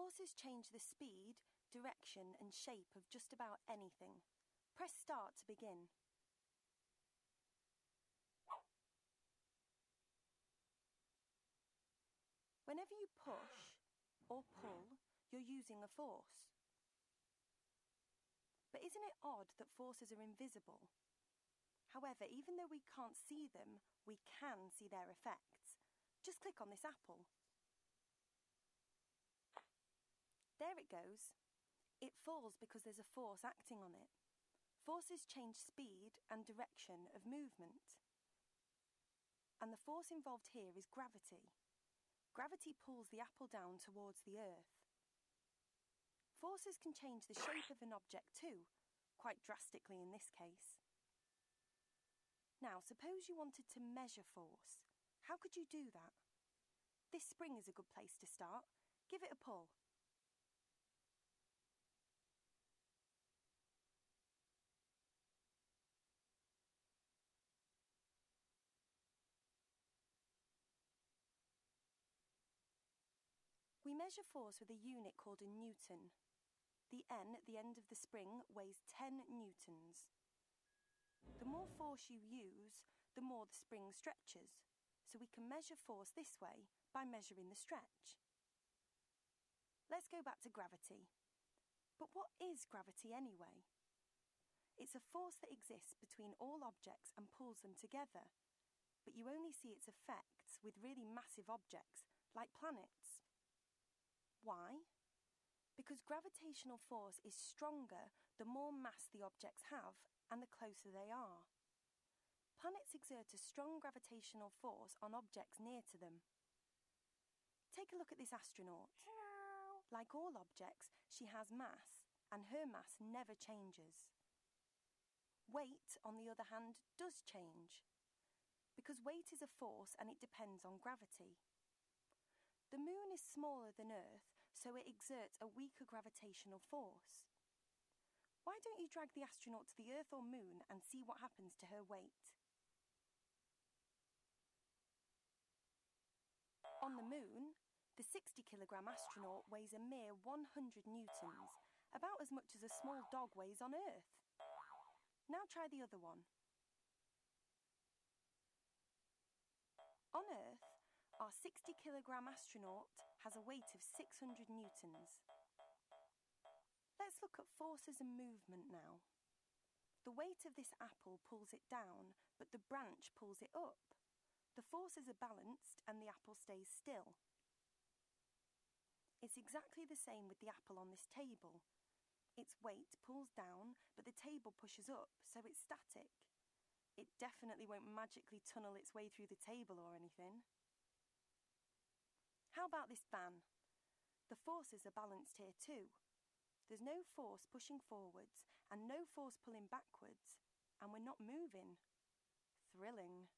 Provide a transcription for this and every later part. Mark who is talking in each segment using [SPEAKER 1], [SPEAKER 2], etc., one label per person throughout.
[SPEAKER 1] Forces change the speed, direction and shape of just about anything. Press start to begin. Whenever you push or pull, you're using a force. But isn't it odd that forces are invisible? However, even though we can't see them, we can see their effects. Just click on this apple. There it goes. It falls because there's a force acting on it. Forces change speed and direction of movement. And the force involved here is gravity. Gravity pulls the apple down towards the earth. Forces can change the shape of an object too, quite drastically in this case. Now, suppose you wanted to measure force. How could you do that? This spring is a good place to start. Give it a pull. We measure force with a unit called a newton. The N at the end of the spring weighs 10 newtons. The more force you use, the more the spring stretches. So we can measure force this way by measuring the stretch. Let's go back to gravity. But what is gravity anyway? It's a force that exists between all objects and pulls them together. But you only see its effects with really massive objects, like planets. Why? Because gravitational force is stronger the more mass the objects have and the closer they are. Planets exert a strong gravitational force on objects near to them. Take a look at this astronaut. Like all objects, she has mass, and her mass never changes. Weight, on the other hand, does change. Because weight is a force and it depends on gravity. The moon is smaller than Earth, so it exerts a weaker gravitational force. Why don't you drag the astronaut to the Earth or moon and see what happens to her weight? On the moon, the 60-kilogram astronaut weighs a mere 100 newtons, about as much as a small dog weighs on Earth. Now try the other one. On Earth, our 60-kilogram astronaut has a weight of 600 newtons. Let's look at forces and movement now. The weight of this apple pulls it down, but the branch pulls it up. The forces are balanced and the apple stays still. It's exactly the same with the apple on this table. Its weight pulls down, but the table pushes up, so it's static. It definitely won't magically tunnel its way through the table or anything. How about this van? The forces are balanced here too. There's no force pushing forwards and no force pulling backwards, and we're not moving. Thrilling.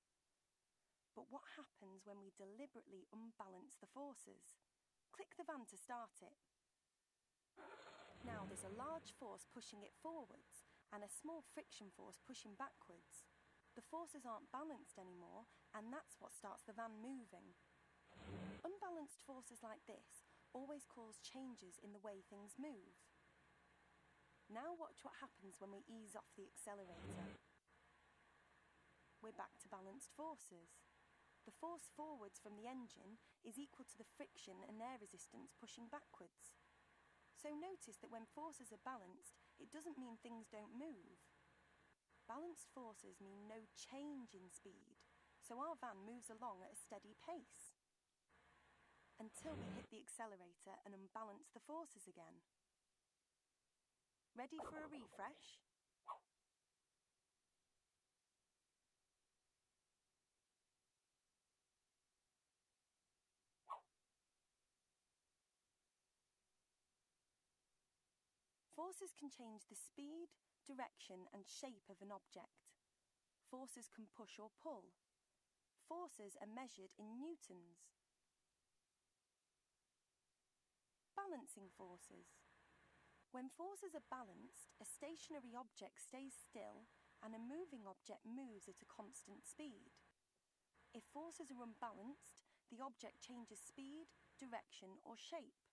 [SPEAKER 1] But what happens when we deliberately unbalance the forces? Click the van to start it. Now there's a large force pushing it forwards and a small friction force pushing backwards. The forces aren't balanced anymore, and that's what starts the van moving. Unbalanced forces like this always cause changes in the way things move. Now watch what happens when we ease off the accelerator. We're back to balanced forces. The force forwards from the engine is equal to the friction and air resistance pushing backwards. So notice that when forces are balanced, it doesn't mean things don't move. Balanced forces mean no change in speed, so our van moves along at a steady pace. Until we hit the accelerator and unbalance the forces again. Ready for a refresh? Forces can change the speed, direction and shape of an object. Forces can push or pull. Forces are measured in newtons. Balancing forces. When forces are balanced, a stationary object stays still and a moving object moves at a constant speed. If forces are unbalanced, the object changes speed, direction or shape.